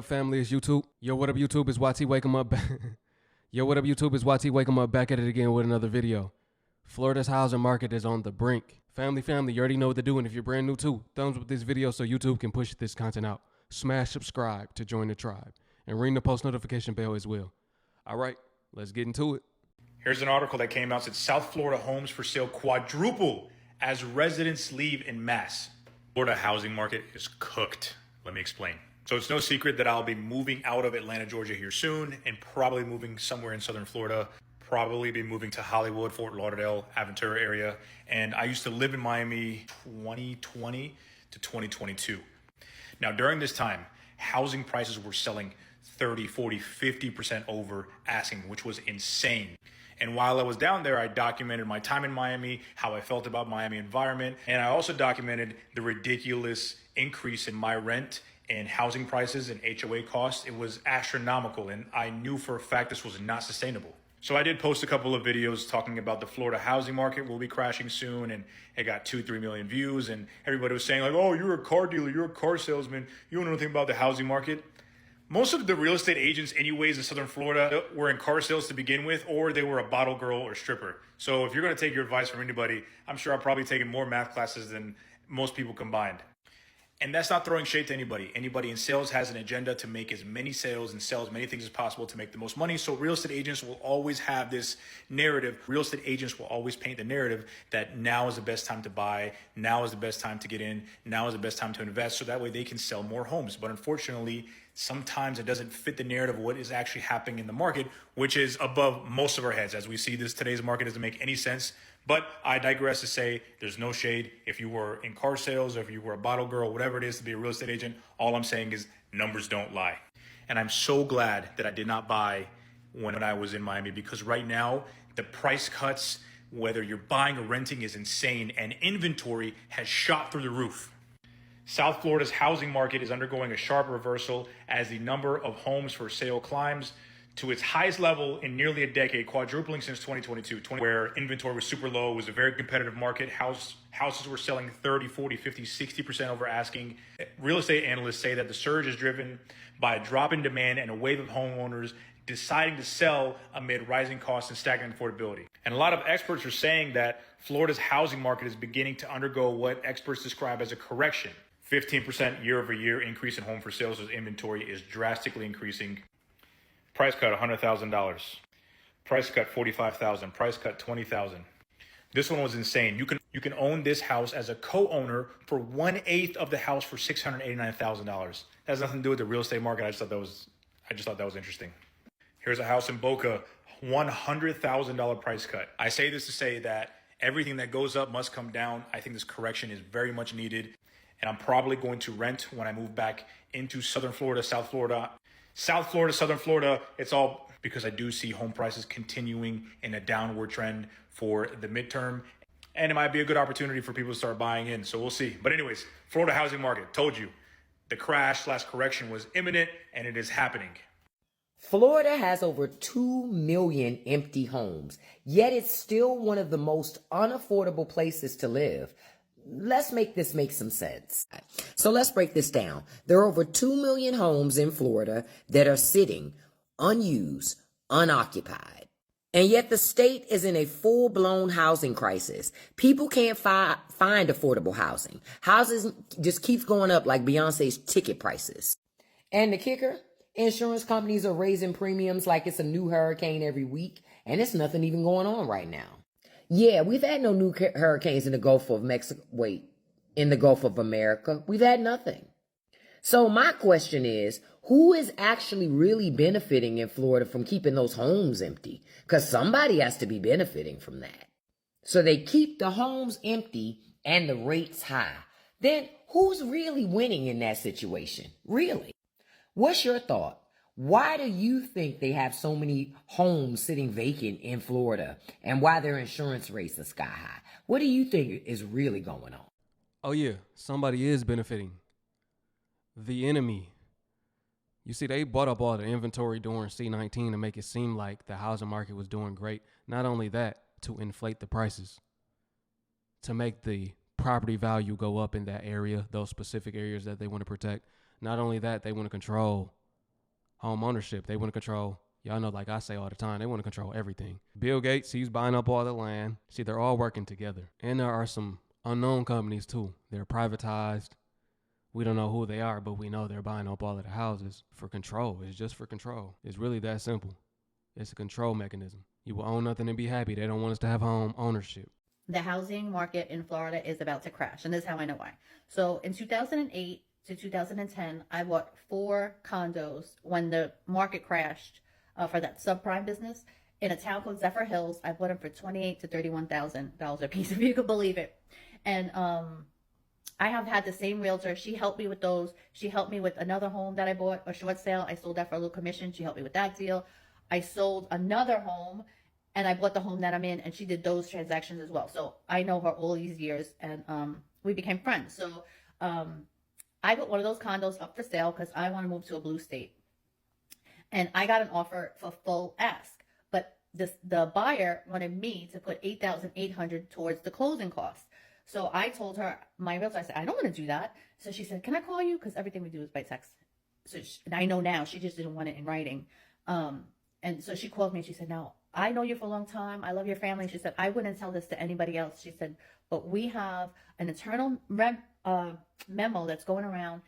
up, family? It's YouTube. Yo, what up, YouTube? It's YT Wake 'em Up. Yo, what up, YouTube? It's YT Wake 'em Up, back at it again with another video. Florida's housing market is on the brink. Family, you already know what to do, and if you're brand new too, thumbs up this video so YouTube can push this content out. Smash subscribe to join the tribe, and ring the post notification bell as well. All right, let's get into it. Here's an article that came out that said South Florida homes for sale quadruple as residents leave en masse. Florida housing market is cooked. Let me explain. So it's no secret that I'll be moving out of Atlanta, Georgia here soon, and probably moving somewhere in Southern Florida. Probably be moving to Hollywood, Fort Lauderdale, Aventura area. And I used to live in Miami 2020 to 2022. Now, during this time, housing prices were selling 30, 40, 50% over asking, which was insane. And while I was down there, I documented my time in Miami, how I felt about Miami environment. And I also documented the ridiculous increase in my rent and housing prices and HOA costs. It was astronomical. And I knew for a fact this was not sustainable. So I did post a couple of videos talking about the Florida housing market will be crashing soon. And it got 2-3 million views. And everybody was saying like, oh, you're a car dealer, you're a car salesman, you don't know anything about the housing market. Most of the real estate agents anyways in Southern Florida were in car sales to begin with, or they were a bottle girl or stripper. So if you're going to take your advice from anybody, I'm sure I've probably taken more math classes than most people combined. And that's not throwing shade to anybody. Anybody in sales has an agenda to make as many sales and sell as many things as possible to make the most money. So real estate agents will always have this narrative. Real estate agents will always paint the narrative that now is the best time to buy. Now is the best time to get in. Now is the best time to invest. So that way they can sell more homes. But unfortunately, sometimes it doesn't fit the narrative of what is actually happening in the market, which is above most of our heads. As we see this, today's market doesn't make any sense. But I digress to say there's no shade. If you were in car sales, or if you were a bottle girl, whatever it is to be a real estate agent, all I'm saying is numbers don't lie. And I'm so glad that I did not buy when I was in Miami, because right now the price cuts, whether you're buying or renting, is insane, and inventory has shot through the roof. South Florida's housing market is undergoing a sharp reversal as the number of homes for sale climbs to its highest level in nearly a decade, quadrupling since 2022, where inventory was super low. It was a very competitive market. Houses were selling 30, 40, 50, 60% over asking. Real estate analysts say that the surge is driven by a drop in demand and a wave of homeowners deciding to sell amid rising costs and stagnant affordability. And a lot of experts are saying that Florida's housing market is beginning to undergo what experts describe as a correction. 15% year-over-year increase in home for sales as inventory is drastically increasing. Price cut $100,000. Price cut $45,000. Price cut $20,000. This one was insane. You can own this house as a co-owner for 1/8 of the house for $689,000. That has nothing to do with the real estate market. I just thought that was interesting. Here's a house in Boca, $100,000 price cut. I say this to say that everything that goes up must come down. I think this correction is very much needed. And I'm probably going to rent when I move back into Southern Florida, South Florida, Southern Florida. It's all because I do see home prices continuing in a downward trend for the midterm. And it might be a good opportunity for people to start buying in. So we'll see. But anyways, Florida housing market, told you the crash/correction was imminent, and it is happening. Florida has over 2 million empty homes, yet it's still one of the most unaffordable places to live. Let's make this make some sense. So let's break this down. There are over 2 million homes in Florida that are sitting unused, unoccupied. And yet the state is in a full-blown housing crisis. People can't find affordable housing. Houses just keeps going up like Beyonce's ticket prices. And the kicker? Insurance companies are raising premiums like it's a new hurricane every week, and it's nothing even going on right now. Yeah, we've had no new hurricanes in the Gulf of Mexico. In the Gulf of America, we've had nothing. So my question is, who is actually really benefiting in Florida from keeping those homes empty? Because somebody has to be benefiting from that. So they keep the homes empty and the rates high. Then who's really winning in that situation? Really? What's your thought? Why do you think they have so many homes sitting vacant in Florida, and why their insurance rates are sky high? What do you think is really going on? Oh yeah, somebody is benefiting. The enemy. You see, they bought up all the inventory during C-19 to make it seem like the housing market was doing great. Not only that, to inflate the prices, to make the property value go up in that area, those specific areas that they want to protect. Not only that, they want to control home ownership. They want to control, y'all know, like I say all the time, they want to control everything. Bill Gates, he's buying up all the land. See, they're all working together. And there are some unknown companies too. They're privatized. We don't know who they are, but we know they're buying up all of the houses for control. It's just for control. It's really that simple. It's a control mechanism. You will own nothing and be happy. They don't want us to have home ownership. The housing market in Florida is about to crash, and this is how I know why. So in 2008 to 2010, I bought 4 condos when the market crashed for that subprime business in a town called Zephyr Hills. I bought them for $28,000 to $31,000 a piece, if you could believe it. And I have had the same realtor. She helped me with those. She helped me with another home that I bought, a short sale. I sold that for a little commission. She helped me with that deal. I sold another home, and I bought the home that I'm in, and she did those transactions as well. So I know her all these years, and we became friends. So I put one of those condos up for sale because I want to move to a blue state. And I got an offer for full ask. But the buyer wanted me to put $8,800 towards the closing costs. So I told her, my realtor, I said, I don't want to do that. So she said, can I call you? Because everything we do is by text. So and I know now she just didn't want it in writing. And so she called me and she said, now, I know you for a long time. I love your family. She said, I wouldn't tell this to anybody else. She said, but we have an internal memo that's going around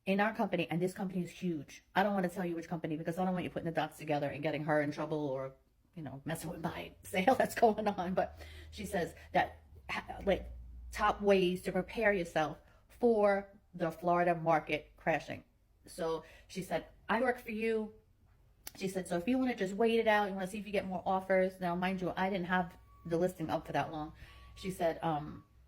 in our company, and this company is huge. I don't want to tell you which company because I don't want you putting the dots together and getting her in trouble or, messing with my sale that's going on. But she says that, like, top ways to prepare yourself for the Florida market crashing. So she said, I work for you. She said, so if you want to just wait it out, you want to see if you get more offers. Now, mind you, I didn't have the listing up for that long. She said,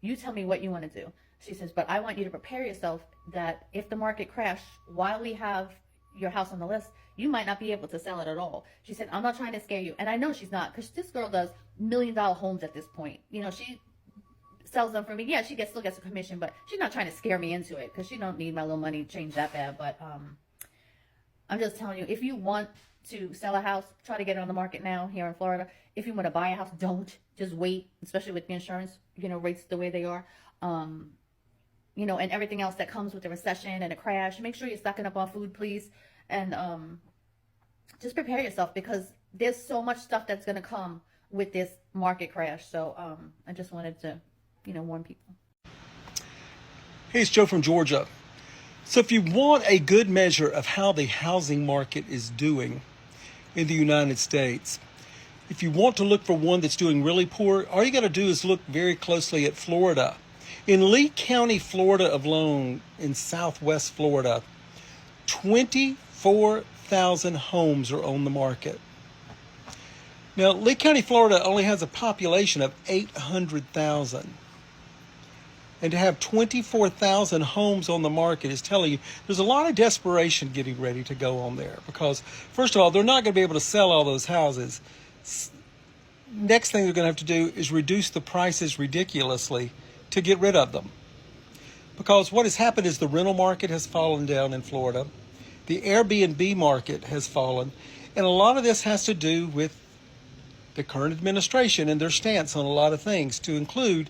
you tell me what you want to do. She says, but I want you to prepare yourself that if the market crashed while we have your house on the list, you might not be able to sell it at all. She said, I'm not trying to scare you. And I know she's not, because this girl does $1 million homes at this point. She sells them for me. Yeah, she still gets a commission, but she's not trying to scare me into it because she don't need my little money change that bad. But I'm just telling you, if you want to sell a house, try to get it on the market now here in Florida. If you want to buy a house, don't. Just wait, especially with the insurance, rates the way they are. And everything else that comes with the recession and a crash. Make sure you're stocking up on food, please. And just prepare yourself because there's so much stuff that's going to come with this market crash. So I just wanted to, warn people. Hey, it's Joe from Georgia. So if you want a good measure of how the housing market is doing in the United States, if you want to look for one that's doing really poor, all you got to do is look very closely at Florida. In Lee County, Florida alone, in southwest Florida, 24,000 homes are on the market. Now, Lee County, Florida only has a population of 800,000. And to have 24,000 homes on the market is telling you there's a lot of desperation getting ready to go on there. Because, first of all, they're not going to be able to sell all those houses. Next thing they're going to have to do is reduce the prices ridiculously to get rid of them. Because what has happened is the rental market has fallen down in Florida. The Airbnb market has fallen. And a lot of this has to do with the current administration and their stance on a lot of things, to include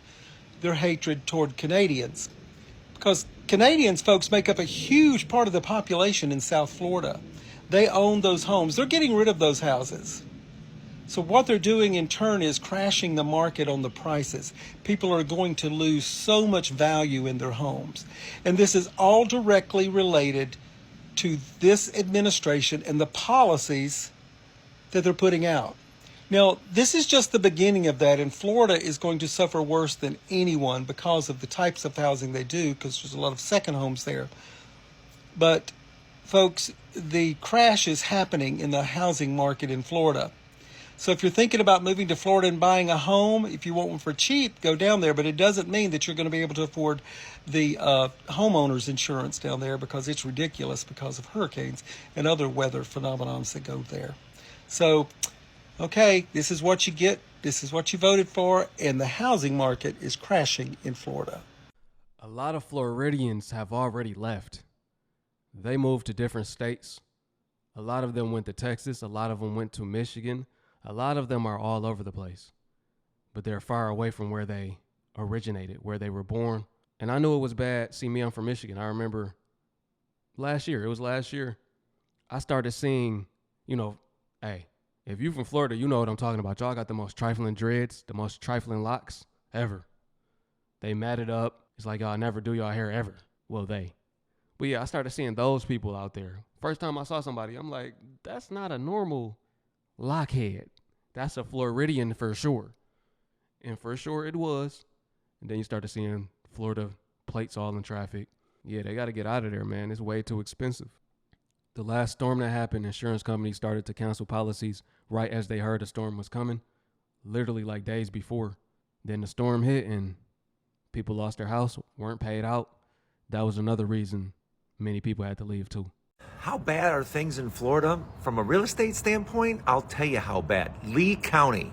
their hatred toward Canadians. Because Canadians, folks, make up a huge part of the population in South Florida. They own those homes. They're getting rid of those houses. So what they're doing in turn is crashing the market on the prices. People are going to lose so much value in their homes. And this is all directly related to this administration and the policies that they're putting out. Now, this is just the beginning of that, and Florida is going to suffer worse than anyone because of the types of housing they do, because there's a lot of second homes there. But, folks, the crash is happening in the housing market in Florida. So if you're thinking about moving to Florida and buying a home, if you want one for cheap, go down there. But it doesn't mean that you're going to be able to afford the homeowner's insurance down there, because it's ridiculous because of hurricanes and other weather phenomena that go there. So, okay, this is what you get. This is what you voted for. And the housing market is crashing in Florida. A lot of Floridians have already left. They moved to different states. A lot of them went to Texas. A lot of them went to Michigan. A lot of them are all over the place. But they're far away from where they originated, where they were born. And I knew it was bad. See, me, I'm from Michigan. I remember last year, I started seeing, hey, if you from Florida, you know what I'm talking about. Y'all got the most trifling dreads, the most trifling locks ever. They matted up. It's like y'all never do y'all hair ever. Well, they. But yeah, I started seeing those people out there. First time I saw somebody, I'm like, that's not a normal lockhead. That's a Floridian for sure. And for sure it was. And then you started seeing Florida plates all in traffic. Yeah, they got to get out of there, man. It's way too expensive. The last storm that happened, insurance companies started to cancel policies right as they heard a storm was coming, literally like days before. Then the storm hit and people lost their house, weren't paid out. That was another reason many people had to leave too. How bad are things in Florida? From a real estate standpoint, I'll tell you how bad. Lee County,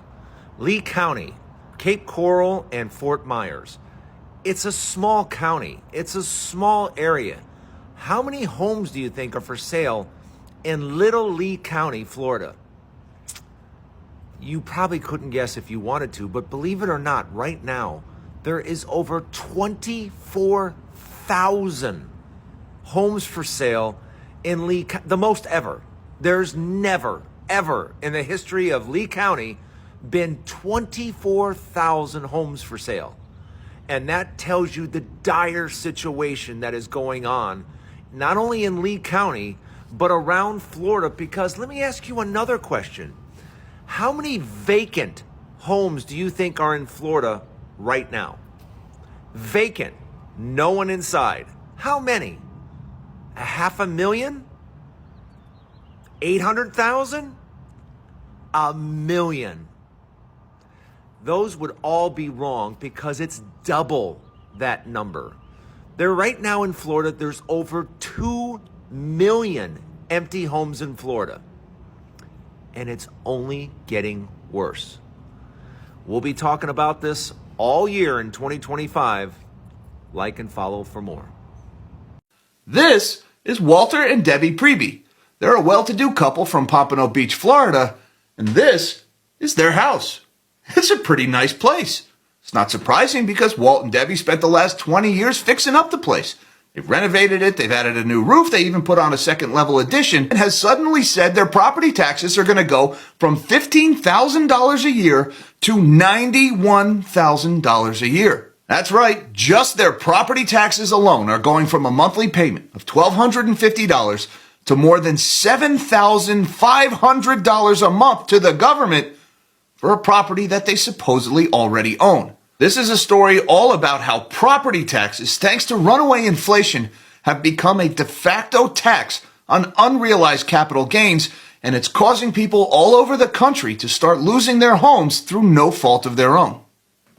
Cape Coral and Fort Myers. It's a small county. It's a small area. How many homes do you think are for sale in Little Lee County, Florida? You probably couldn't guess if you wanted to, but believe it or not, right now, there is over 24,000 homes for sale in Lee, the most ever. There's never, ever in the history of Lee County been 24,000 homes for sale. And that tells you the dire situation that is going on, not only in Lee County, but around Florida. Because let me ask you another question. How many vacant homes do you think are in Florida right now? Vacant, no one inside. How many? 500,000? 800,000? 1 million. Those would all be wrong because it's double that number. There right now in Florida, there's over 2 million empty homes in Florida. And it's only getting worse. We'll be talking about this all year in 2025. Like and follow for more. This is Walter and Debbie Preby. They're a well-to-do couple from Pompano Beach, Florida, and this is their house. It's a pretty nice place. It's not surprising because Walt and Debbie spent the last 20 years fixing up the place. They've renovated it, they've added a new roof, they even put on a second-level addition, and has suddenly said their property taxes are going to go from $15,000 a year to $91,000 a year. That's right, just their property taxes alone are going from a monthly payment of $1,250 to more than $7,500 a month to the government for a property that they supposedly already own. This is a story all about how property taxes, thanks to runaway inflation, have become a de facto tax on unrealized capital gains, and it's causing people all over the country to start losing their homes through no fault of their own.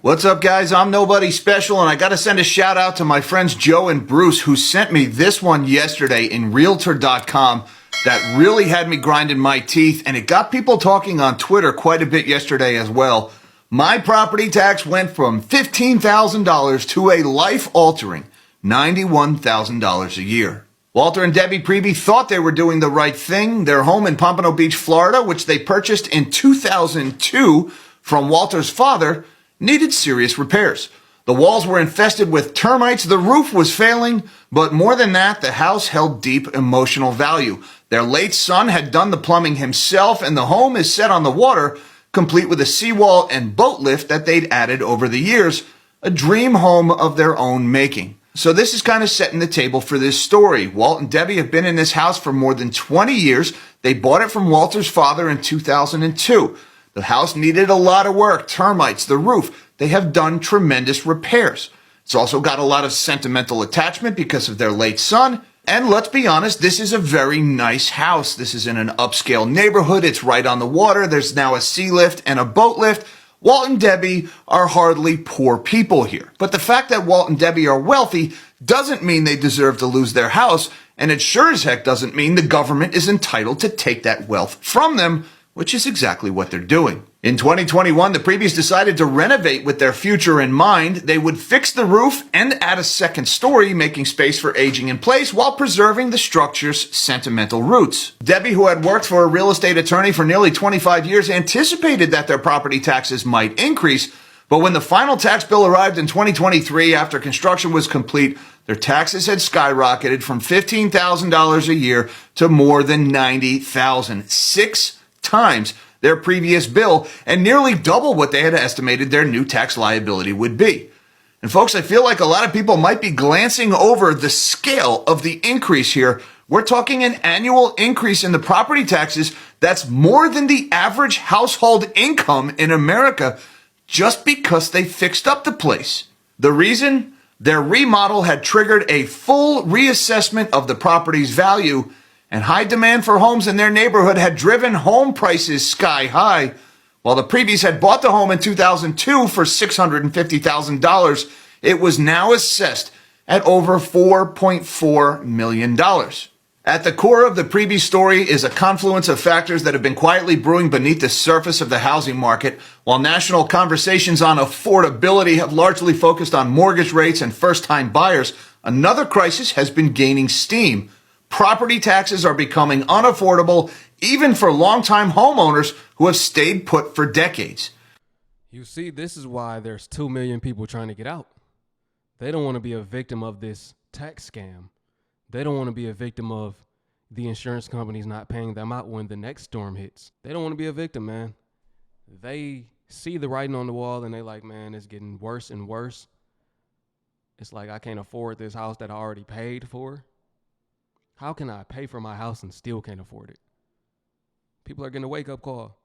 What's up, guys? I'm Nobody Special, and I got to send a shout out to my friends Joe and Bruce, who sent me this one yesterday in Realtor.com that really had me grinding my teeth, and it got people talking on Twitter quite a bit yesterday as well. My property tax went from $15,000 to a life-altering $91,000 a year. Walter and Debbie Preby thought they were doing the right thing. Their home in Pompano Beach, Florida, which they purchased in 2002 from Walter's father, needed serious repairs. The walls were infested with termites, the roof was failing, but more than that, the house held deep emotional value. Their late son had done the plumbing himself, and the home is set on the water, complete with a seawall and boat lift that they'd added over the years, a dream home of their own making. So this is kind of setting the table for this story. Walt and Debbie have been in this house for more than 20 years. They bought it from Walter's father in 2002. The house needed a lot of work, termites, the roof. They have done tremendous repairs. It's also got a lot of sentimental attachment because of their late son. And let's be honest, this is a very nice house. This is in an upscale neighborhood. It's right on the water. There's now a sea lift and a boat lift. Walt and Debbie are hardly poor people here. But the fact that Walt and Debbie are wealthy doesn't mean they deserve to lose their house. And it sure as heck doesn't mean the government is entitled to take that wealth from them, which is exactly what they're doing. In 2021, the Prebys decided to renovate with their future in mind. They would fix the roof and add a second story, making space for aging in place while preserving the structure's sentimental roots. Debbie, who had worked for a real estate attorney for nearly 25 years, anticipated that their property taxes might increase, But when the final tax bill arrived in 2023, after construction was complete, their taxes had skyrocketed from $15,000 a year to more than $90,000, 6 times their previous bill, and nearly double what they had estimated their new tax liability would be. And folks, I feel like a lot of people might be glancing over the scale of the increase here. We're talking an annual increase in the property taxes that's more than the average household income in America, just because they fixed up the place. The reason? Their remodel had triggered a full reassessment of the property's value, and high demand for homes in their neighborhood had driven home prices sky high. While the previous had bought the home in 2002 for $650,000, it was now assessed at over $4.4 million. At the core of the previous story is a confluence of factors that have been quietly brewing beneath the surface of the housing market. While national conversations on affordability have largely focused on mortgage rates and first-time buyers, another crisis has been gaining steam. Property taxes are becoming unaffordable, even for longtime homeowners who have stayed put for decades. You see, this is why there's 2 million people trying to get out. They don't want to be a victim of this tax scam. They don't want to be a victim of the insurance companies not paying them out when the next storm hits. They don't want to be a victim, man. They see the writing on the wall and they like, man, it's getting worse and worse. It's like, I can't afford this house that I already paid for. How can I pay for my house and still can't afford it? People are getting a wake-up call.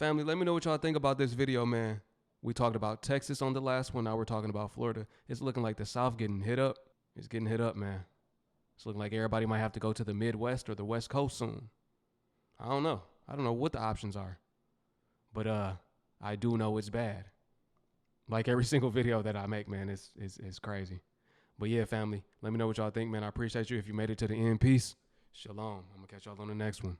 Family, let me know what y'all think about this video, man. We talked about Texas on the last one. Now we're talking about Florida. It's looking like the South getting hit up. It's getting hit up, man. It's looking like everybody might have to go to the Midwest or the West Coast soon. I don't know. I don't know what the options are. But I do know it's bad. Like every single video that I make, man, it's crazy. But yeah, family, let me know what y'all think, man. I appreciate you. If you made it to the end, peace. Shalom. I'm going to catch y'all on the next one.